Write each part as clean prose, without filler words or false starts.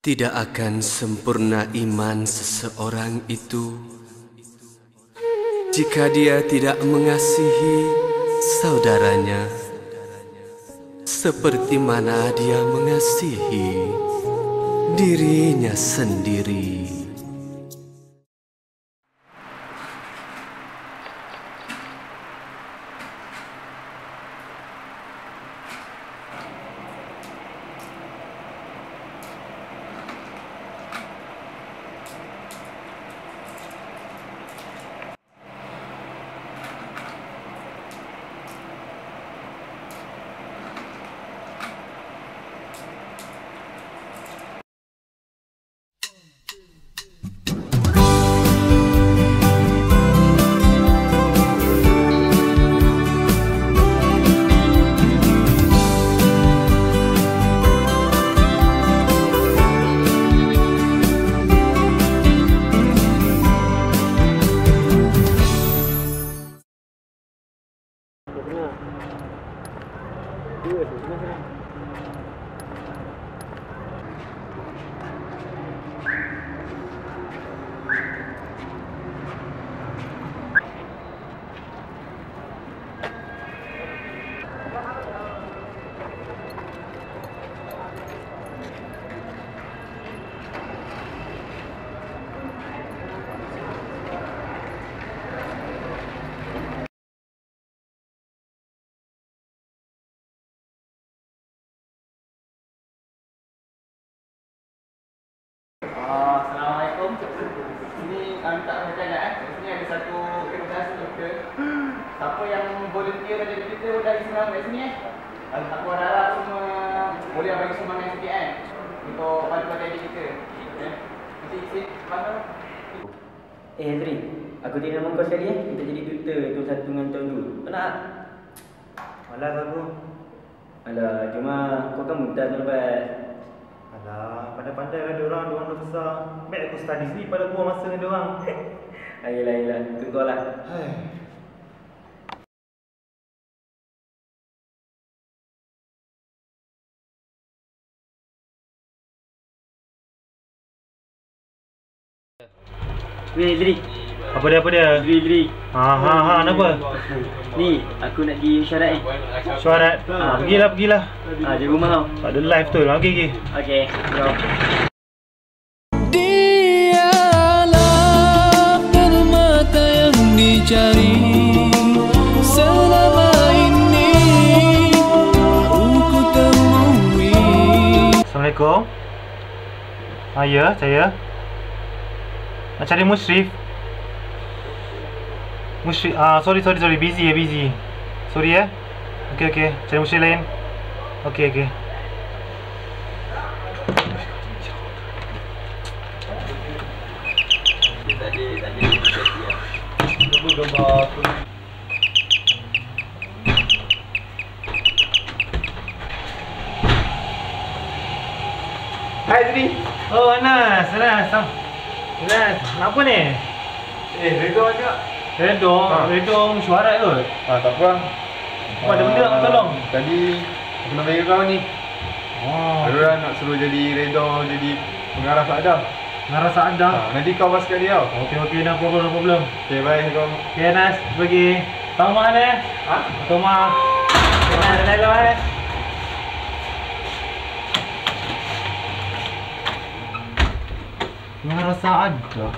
Tidak akan sempurna iman seseorang itu jika dia tidak mengasihi saudaranya seperti mana dia mengasihi dirinya sendiri. Assalamualaikum. Ini kami tak bercakap Di sini ada satu kertas kita. Siapa yang volunteer dari kita dari senang dari sini Aku harap semua boleh bagi sumbangan sikit untuk bantu adik kita. Nanti sikit mana? Hendrik, aku tidak nama kau sekali kita jadi tutor tahun 1 dengan tahun 2. Kau nak? Malas aku. Alah, cuma kau kan muda tahun lepas. Alah, pandai-pandai kan diorang dah besar. Baik aku study sini pada buang masa dengan diorang. Ayolah, ikut kau lah. Weh, Hendrik. Apa dia? Hendrik. Kenapa? Ni, aku nak pergi syarat Syarat? Pergilah. Di rumah kau. Tak ada live tu lah. Okey. Okey, jom. Dialah permata yang dicari selama ini ku temui. Assalamualaikum. Ya, saya nak cari Mushrif. Sorry. Busy. Sorry ya. Okey. Cari Mushrif lain. Okey. Hai Zri. Oh Anas. Kenapa ni? Redor juga. Redong syuarat kot. Tak apa. Apa ada benda nak tolong? Tadi aku nak bagi kau ni. Ada nak suruh jadi redor, jadi pengarah Saadah. Ngarah Saadah. Nanti kau pas sekali tau. Okey, no problem. Okay, bye kau. Okey Anas, pergi. Tahu mana Anas? Tahu mana? Anas, dah Anas. Ngarah Saadah.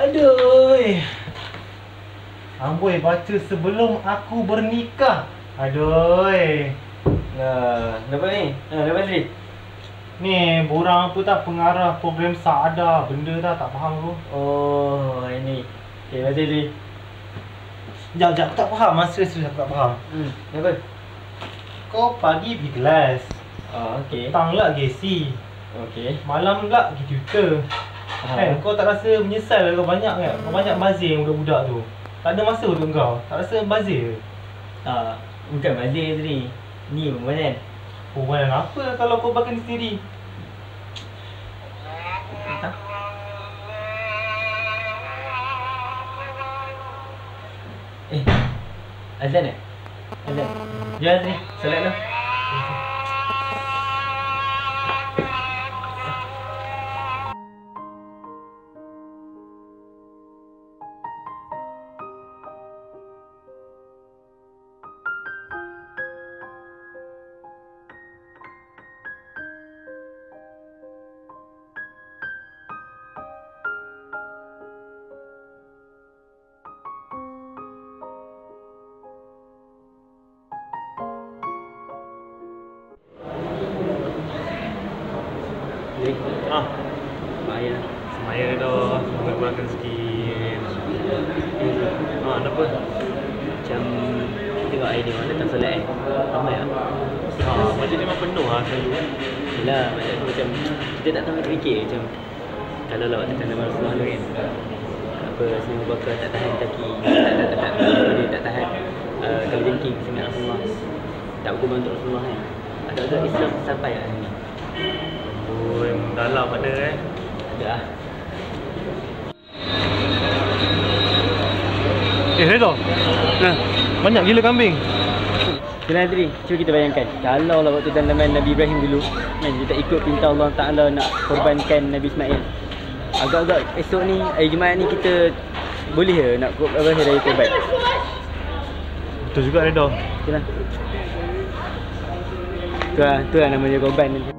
Aduh. Amboi baca sebelum aku bernikah. Aduh. Nah, kenapa ni? Kenapa Hendrik? Ni borang apa tak pengarah program Saadah. Benda tak faham aku. Oh, ini. Okey, baca Hendrik. Sekejap, aku tak faham. Serius aku tak faham. Kenapa? Kau pagi pergi kelas, Okey. petang lah GC, Okey. malam pula pergi tutor. Kan, kau tak rasa menyesal kau banyak kan? Kau banyak bazir budak-budak tu. Tak ada masa untuk kau. Tak rasa bazir? Bukan bazir Hendrik. Ni pembayaran. Pembayaran apa kalau kau pakai sendiri? Ha? Azan eh? Azan. Jom Azri, solat dulu. Ah, Semaya. semaya dah. Semoga kurangkan sikit. Kenapa? Macam tengok idea mana datang solat eh. Ramai lah. Masjid ni memang penuh lah selalu kan. Yelah, macam kita tak tahu fikir macam kalau lawat datang nama Rasulullah tu kan. Apa Abu Bakar tak tahan kaki, dia tak tahan kalau jengking sangat Rasulullah. Tak berkorban untuk Rasulullah kan. Agak-agak Islam sampai kat sini. Oh, yang dalam ada eh. Ada lah. Reza. Nah, banyak gila kambing. Tuan Adri, cuba kita bayangkan kalau lah waktu zaman Nabi Ibrahim dulu kan, dia tak ikut perintah Allah Ta'ala nak korbankan Nabi Ismail. Agak-agak esok ni, Jumaat ni kita boleh ke nak hari raya korban? Betul juga Reza. Itulah. Tu lah namanya korban.